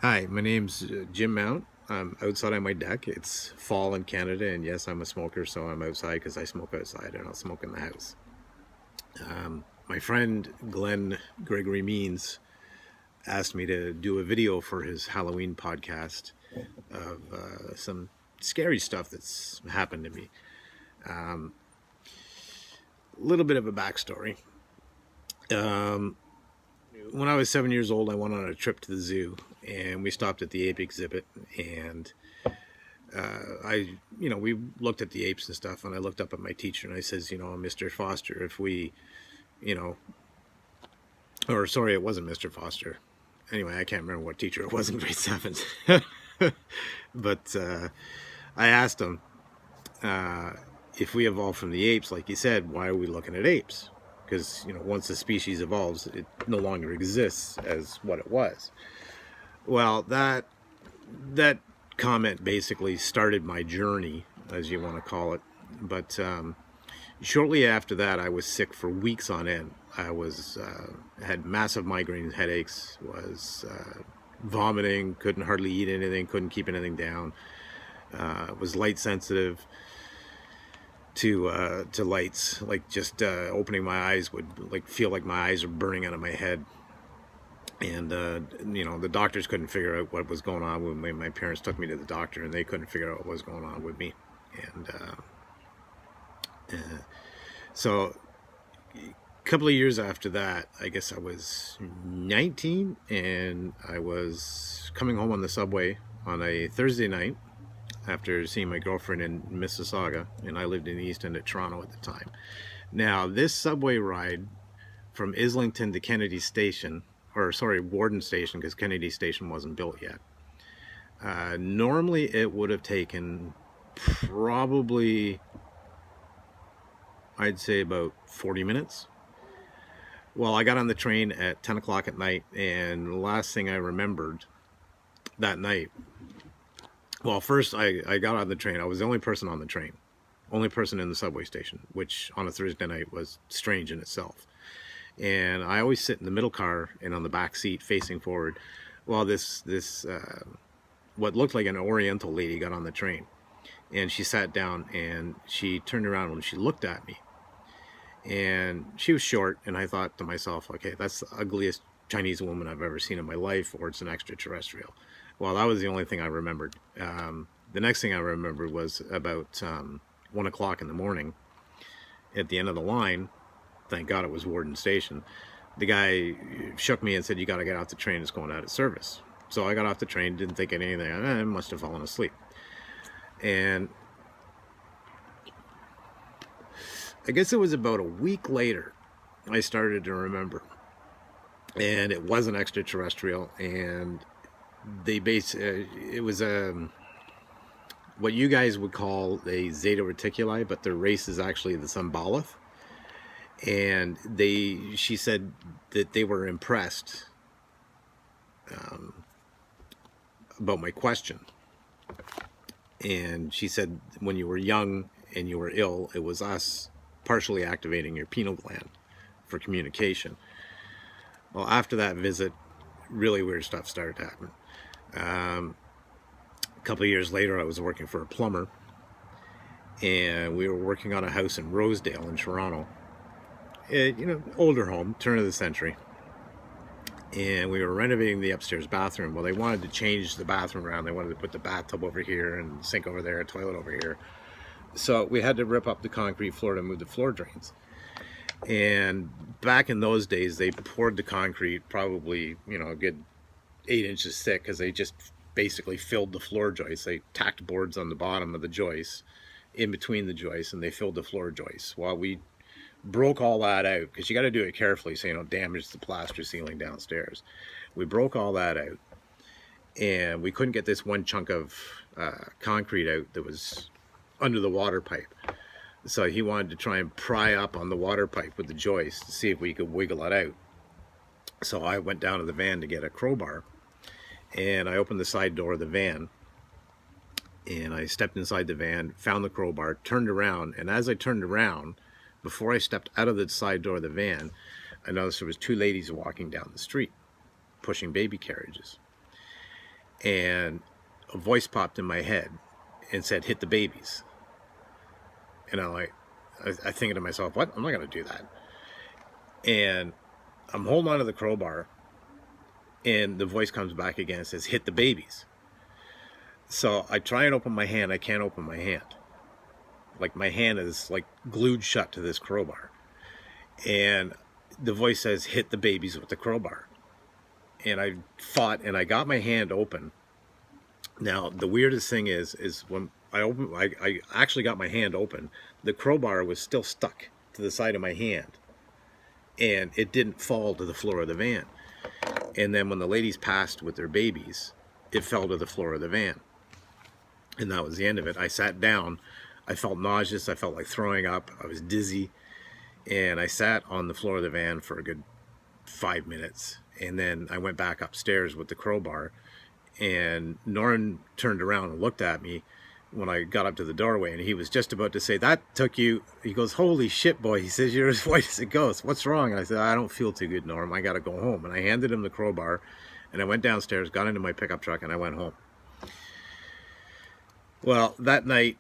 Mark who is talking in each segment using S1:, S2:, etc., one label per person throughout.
S1: Hi, my name's Jim Mount. I'm outside on my deck. It's fall in Canada, and yes, I'm a smoker, so I'm outside because I smoke outside. I don't smoke in the house. My friend Glenn Gregory Means asked me to do a video for his Halloween podcast of some scary stuff that's happened to me. A little bit of a backstory. When I was 7 years old, I went on a trip to the zoo, and we stopped at the ape exhibit, and we looked at the apes and stuff, and I looked up at my teacher and I says, Mr. Foster, if we, you know, or sorry, it wasn't Mr. Foster. Anyway, I can't remember what teacher it was in grade 7. But I asked him, if we evolved from the apes, like you said, why are we looking at apes? Because, once the species evolves, it no longer exists as what it was. Well, that comment basically started my journey, as you want to call it. But shortly after that, I was sick for weeks on end. I was had massive migraine headaches, was vomiting, couldn't hardly eat anything, couldn't keep anything down. Was light sensitive to lights, like just opening my eyes would like feel like my eyes are burning out of my head. And the doctors couldn't figure out what was going on with me. My parents took me to the doctor, and they couldn't figure out what was going on with me. And so a couple of years after that, I guess I was 19, and I was coming home on the subway on a Thursday night after seeing my girlfriend in Mississauga, and I lived in the East End of Toronto at the time. Now, this subway ride from Islington to Kennedy Station, or sorry, Warden Station, because Kennedy Station wasn't built yet. Normally, it would have taken probably, I'd say, about 40 minutes. Well, I got on the train at 10 o'clock at night, and the last thing I remembered that night, well, first I got on the train. I was the only person on the train, only person in the subway station, which on a Thursday night was strange in itself. And I always sit in the middle car and on the back seat facing forward. Well, this what looked like an Oriental lady got on the train, and she sat down and she turned around and she looked at me, and she was short, and I thought to myself, okay, that's the ugliest Chinese woman I've ever seen in my life, or it's an extraterrestrial. Well, that was the only thing I remembered. The next thing I remembered was about 1 o'clock in the morning at the end of the line. Thank God it was Warden Station. The guy shook me and said, "You got to get off the train. It's going out of service." So I got off the train, didn't think anything. I must have fallen asleep. And I guess it was about a week later I started to remember. And it was an extraterrestrial. And it was what you guys would call a Zeta Reticuli, but their race is actually the Symboloth. And she said that they were impressed about my question. And she said, when you were young and you were ill, it was us partially activating your pineal gland for communication. Well, after that visit, really weird stuff started to happen. A couple of years later, I was working for a plumber, and we were working on a house in Rosedale in Toronto. Older home, turn of the century. And we were renovating the upstairs bathroom. Well, they wanted to change the bathroom around. They wanted to put the bathtub over here and sink over there, toilet over here. So we had to rip up the concrete floor to move the floor drains. And back in those days, they poured the concrete probably, a good 8 inches thick, because they just basically filled the floor joists. They tacked boards on the bottom of the joists, in between the joists, and they filled the floor joists. While we broke all that out, because you got to do it carefully so you don't damage the plaster ceiling downstairs. We broke all that out, and we couldn't get this one chunk of concrete out that was under the water pipe. So he wanted to try and pry up on the water pipe with the joist to see if we could wiggle it out. So I went down to the van to get a crowbar, and I opened the side door of the van, and I stepped inside the van, found the crowbar, turned around, and as I turned around, before I stepped out of the side door of the van, I noticed there was two ladies walking down the street, pushing baby carriages. and a voice popped in my head and said, "Hit the babies." And I thinking to myself, what? I'm not going to do that. And I'm holding on to the crowbar, and the voice comes back again and says, "Hit the babies." So I try and open my hand. I can't open my hand. Like, my hand is like glued shut to this crowbar. And the voice says, "Hit the babies with the crowbar." And I fought, and I got my hand open. Now, the weirdest thing is when I actually got my hand open, the crowbar was still stuck to the side of my hand, and it didn't fall to the floor of the van. And then when the ladies passed with their babies, it fell to the floor of the van. And that was the end of it. I sat down. I felt nauseous. I felt like throwing up. I was dizzy. And I sat on the floor of the van for a good 5 minutes. And then I went back upstairs with the crowbar. And Norrin turned around and looked at me when I got up to the doorway. And he was just about to say, "That took you..." He goes, "Holy shit, boy." He says, "You're as white as a ghost. What's wrong?" And I said, "I don't feel too good, Norm. I got to go home." And I handed him the crowbar. And I went downstairs, got into my pickup truck, and I went home. Well, that night,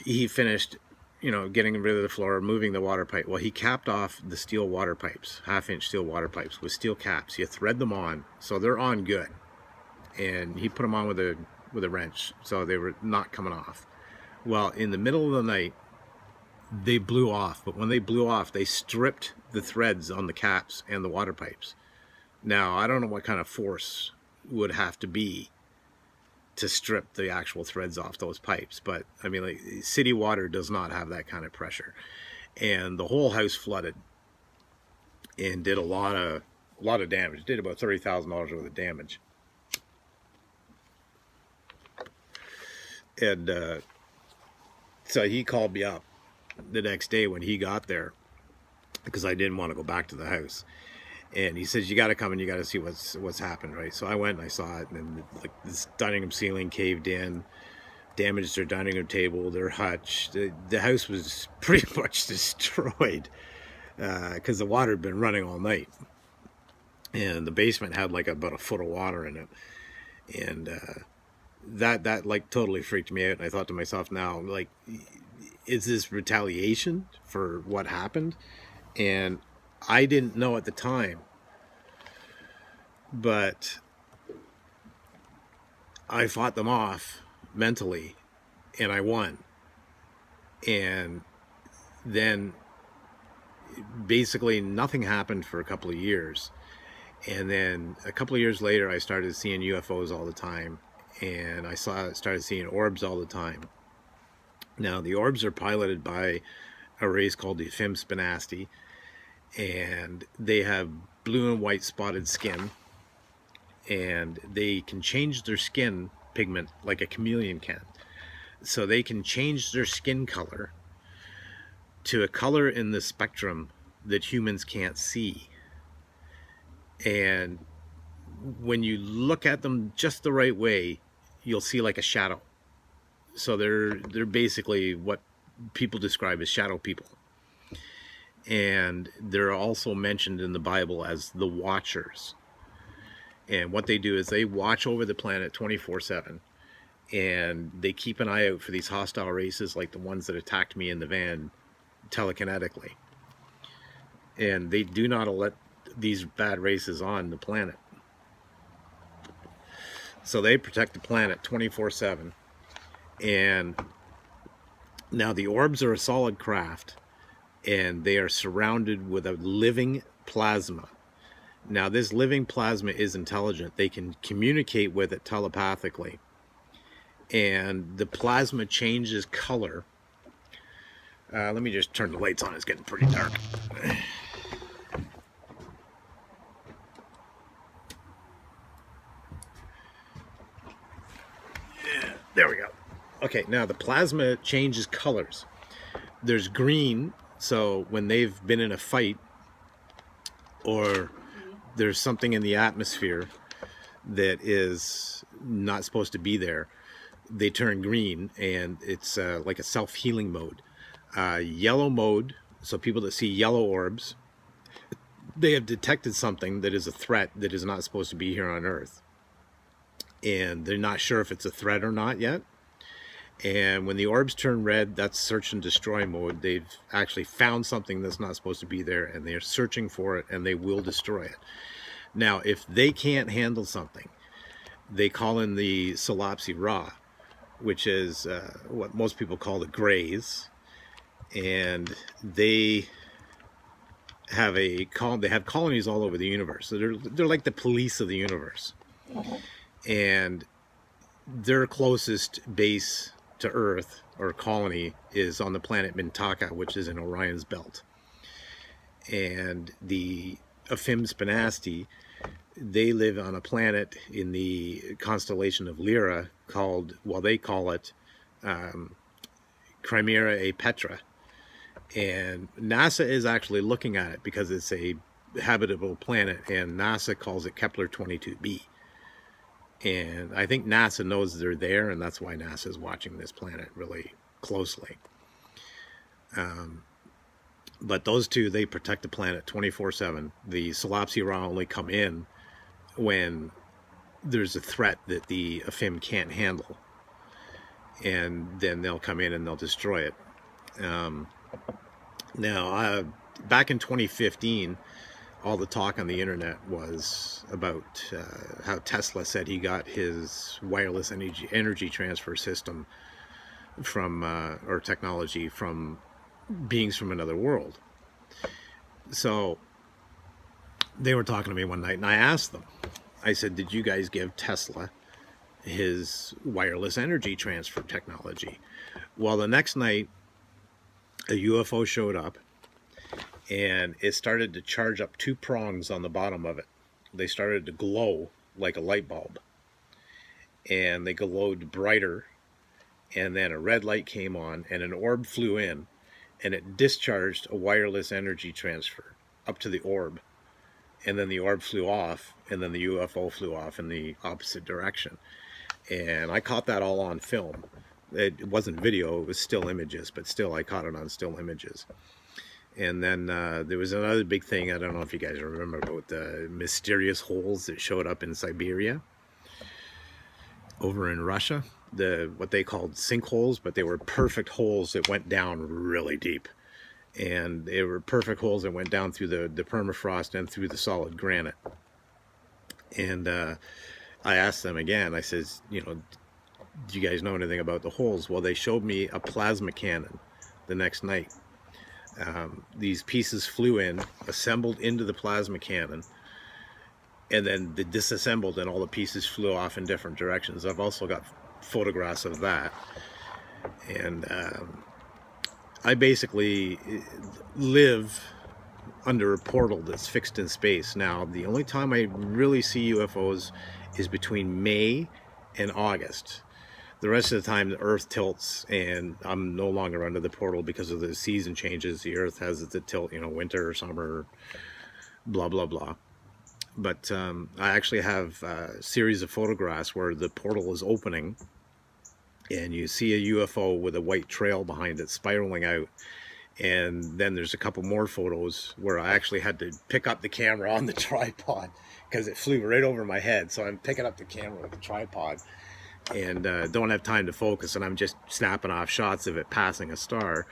S1: he finished, getting rid of the floor, moving the water pipe. Well, he capped off the steel water pipes, 1/2-inch steel water pipes with steel caps. You thread them on, so they're on good. And he put them on with a wrench, so they were not coming off. Well, in the middle of the night, they blew off. But when they blew off, they stripped the threads on the caps and the water pipes. Now, I don't know what kind of force would have to be to strip the actual threads off those pipes, but I mean, like, city water does not have that kind of pressure. And the whole house flooded and did a lot of damage. It did about $30,000 worth of damage. And so he called me up the next day when he got there, because I didn't want to go back to the house. And he says, "You got to come and you got to see what's happened," right? So I went and I saw it, and like, this dining room ceiling caved in, damaged their dining room table, their hutch. The house was pretty much destroyed because the water had been running all night, and the basement had like about a foot of water in it, and that like totally freaked me out. And I thought to myself, now, like, is this retaliation for what happened? And I didn't know at the time, but I fought them off mentally, and I won. And then basically nothing happened for a couple of years. And then a couple of years later, I started seeing UFOs all the time, and I started seeing orbs all the time. Now, the orbs are piloted by a race called the Fim Spinasti, and they have blue and white spotted skin, and they can change their skin pigment like a chameleon can. So they can change their skin color to a color in the spectrum that humans can't see. And when you look at them just the right way, you'll see like a shadow. So they're basically what people describe as shadow people. And they're also mentioned in the Bible as the Watchers. And what they do is they watch over the planet 24/7, and they keep an eye out for these hostile races like the ones that attacked me in the van telekinetically. And they do not let these bad races on the planet. So they protect the planet 24/7. And now the orbs are a solid craft, and they are surrounded with a living plasma. Now, this living plasma is intelligent. They can communicate with it telepathically. And the plasma changes color. Let me just turn the lights on. It's getting pretty dark. Yeah, there we go. Okay, now the plasma changes colors. There's green, so when they've been in a fight, or there's something in the atmosphere that is not supposed to be there, they turn green, and it's like a self-healing mode. Yellow mode, so people that see yellow orbs, they have detected something that is a threat that is not supposed to be here on Earth. and they're not sure if it's a threat or not yet. And when the orbs turn red, that's search and destroy mode. They've actually found something that's not supposed to be there, and they're searching for it, and they will destroy it. Now, if they can't handle something, they call in the Solapsi Ra, which is what most people call the Greys, and they have colonies all over the universe. So they're like the police of the universe, and their closest base to Earth or colony is on the planet Mintaka, which is in Orion's belt. And the Afim Spinasti, they live on a planet in the constellation of Lyra called, well, they call it Chimera A Petra. And NASA is actually looking at it because it's a habitable planet, and NASA calls it Kepler 22b. And I think NASA knows they're there, and that's why NASA is watching this planet really closely. But those two, they protect the planet 24/7. The Solapsi Ra only come in when there's a threat that the Afim can't handle. And then they'll come in and they'll destroy it. Now, back in 2015, all the talk on the internet was about how Tesla said he got his wireless energy transfer system from, or technology from beings from another world. So they were talking to me one night, and I asked them, I said, did you guys give Tesla his wireless energy transfer technology? Well, the next night, a UFO showed up, and it started to charge up two prongs on the bottom of it. They started to glow like a light bulb, and they glowed brighter, and then a red light came on, and an orb flew in, and it discharged a wireless energy transfer up to the orb, and then the orb flew off, and then the UFO flew off in the opposite direction. And I caught that all on film. It wasn't video, it was still images, but still I caught it on still images. And then there was another big thing, I don't know if you guys remember, about the mysterious holes that showed up in Siberia over in Russia. What they called sinkholes, but they were perfect holes that went down really deep. And they were perfect holes that went down through the permafrost and through the solid granite. And I asked them again, I says, you know, do you guys know anything about the holes? Well, they showed me a plasma cannon the next night. These pieces flew in, assembled into the plasma cannon, and then they disassembled, and all the pieces flew off in different directions. I've also got photographs of that. And I basically live under a portal that's fixed in space. Now, the only time I really see UFOs is between May and August. The rest of the time, the Earth tilts, and I'm no longer under the portal because of the season changes. The Earth has the tilt, you know, winter, summer, blah, blah, blah. But I actually have a series of photographs where the portal is opening, and you see a UFO with a white trail behind it spiraling out. And then there's a couple more photos where I actually had to pick up the camera on the tripod because it flew right over my head. So I'm picking up the camera with the tripod and don't have time to focus, and I'm just snapping off shots of it passing a star.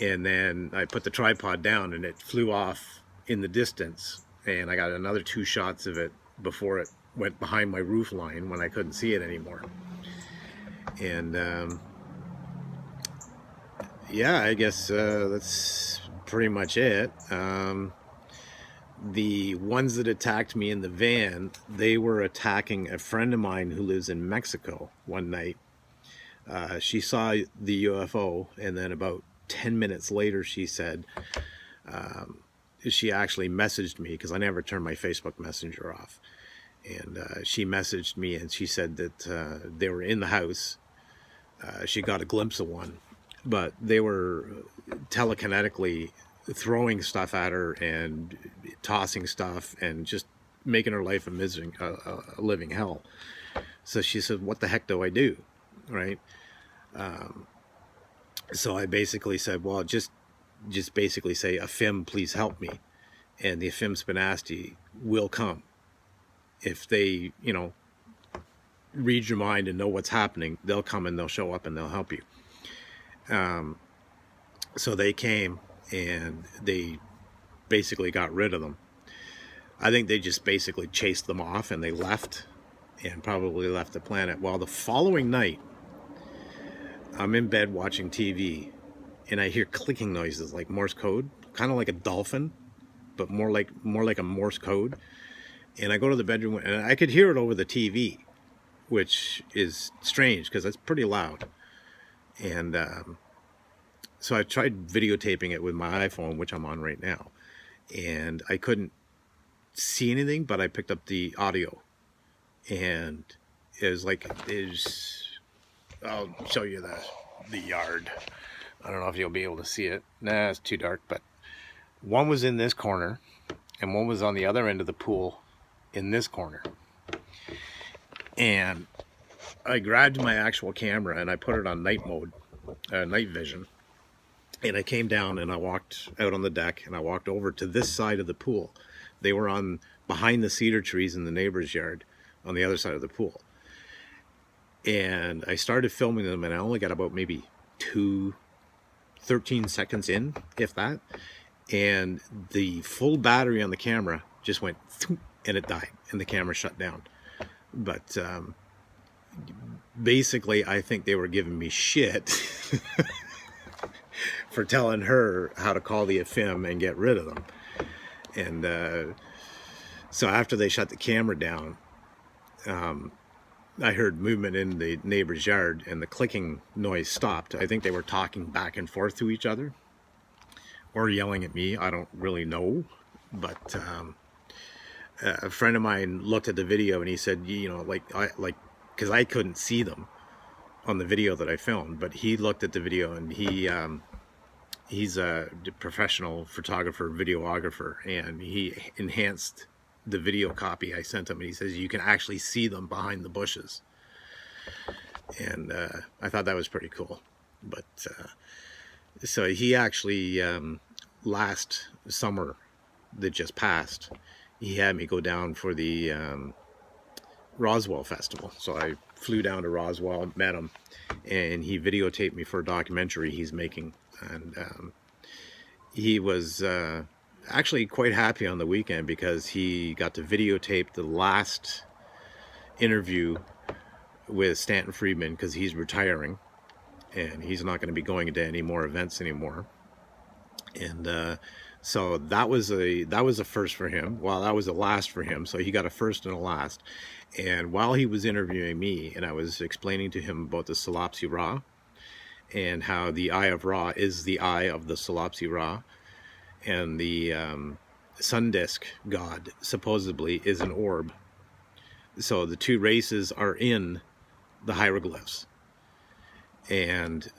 S1: And then I put the tripod down, and it flew off in the distance, and I got another 2 shots of it before it went behind my roof line when I couldn't see it anymore. And yeah, I guess that's pretty much it. The ones that attacked me in the van, they were attacking a friend of mine who lives in Mexico one night. She saw the UFO, and then about 10 minutes later, she said, she actually messaged me, because I never turned my Facebook Messenger off. And she messaged me, and she said that they were in the house. She got a glimpse of one, but they were telekinetically throwing stuff at her and tossing stuff and just making her life a living hell. So she said, what the heck do I do? Right? So I basically said, well, just basically say, Afim, please help me. And the Afim Spinasti will come. If they, you know, read your mind and know what's happening, they'll come and they'll show up and they'll help you. So they came and they basically got rid of them. I think they just basically chased them off and they left, and probably left the planet. Well, the following night, I'm in bed watching TV and I hear clicking noises like Morse code, kind of like a dolphin, but more like a Morse code. And I go to the bedroom and I could hear it over the TV, which is strange because it's pretty loud. And so I tried videotaping it with my iPhone, which I'm on right now, and I couldn't see anything, but I picked up the audio, and it was like, I'll show you the yard. I don't know if you'll be able to see it. Nah, it's too dark, but one was in this corner and one was on the other end of the pool in this corner. And I grabbed my actual camera and I put it on night mode, night vision. And I came down and I walked out on the deck and I walked over to this side of the pool. They were on behind the cedar trees in the neighbor's yard on the other side of the pool. And I started filming them and I only got about maybe 13 seconds in, if that. And the full battery on the camera just went and it died and the camera shut down. But basically, I think they were giving me shit for telling her how to call the AFIM and get rid of them. And so after they shut the camera down, I heard movement in the neighbor's yard and the clicking noise stopped. I think they were talking back and forth to each other or yelling at me. I don't really know. But a friend of mine looked at the video and he said, you know, because I couldn't see them on the video that I filmed, but he looked at the video and he's a professional photographer, videographer, and he enhanced the video copy I sent him, and he says you can actually see them behind the bushes. And I thought that was pretty cool. But so he actually last summer that just passed, he had me go down for the Roswell Festival. So I flew down to Roswell, met him, and he videotaped me for a documentary he's making. And he was actually quite happy on the weekend because he got to videotape the last interview with Stanton Friedman, because he's retiring and he's not going to be going into any more events anymore. And so that was a first for him. Well, that was a last for him. So he got a first and a last. And while he was interviewing me and I was explaining to him about the Solopsi Ra, and how the Eye of Ra is the eye of the Solopsi Ra, and the sun disk god supposedly is an orb. So the two races are in the hieroglyphs. And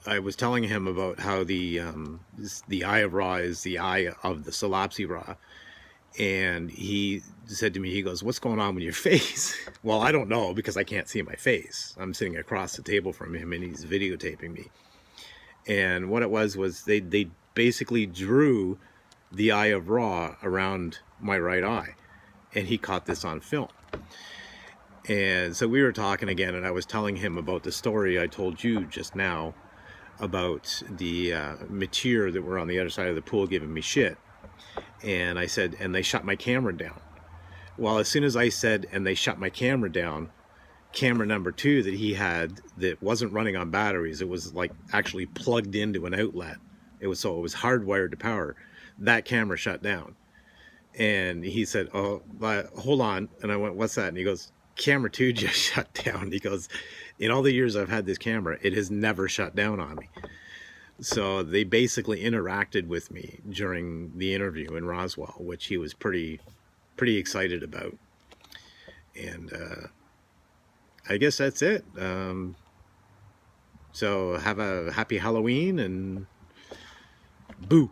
S1: I was telling him about how the Eye of Ra is the eye of the Solopsi Ra. And he said to me, he goes, "What's going on with your face?" Well, I don't know, because I can't see my face. I'm sitting across the table from him and he's videotaping me. And what it was they basically drew the Eye of Ra around my right eye. And he caught this on film. And so we were talking again, and I was telling him about the story I told you just now about the mature that were on the other side of the pool giving me shit. And I said, and they shut my camera down. Well, as soon as I said, and they shut my camera down, camera number 2 that he had that wasn't running on batteries, it was like actually plugged into an outlet. It was hardwired to power. That camera shut down. And he said, "Oh, hold on." And I went, "What's that?" And he goes, "Camera 2 just shut down." He goes, "In all the years I've had this camera, it has never shut down on me." So they basically interacted with me during the interview in Roswell, which he was pretty excited about. And I guess that's it. So have a happy Halloween, and boo.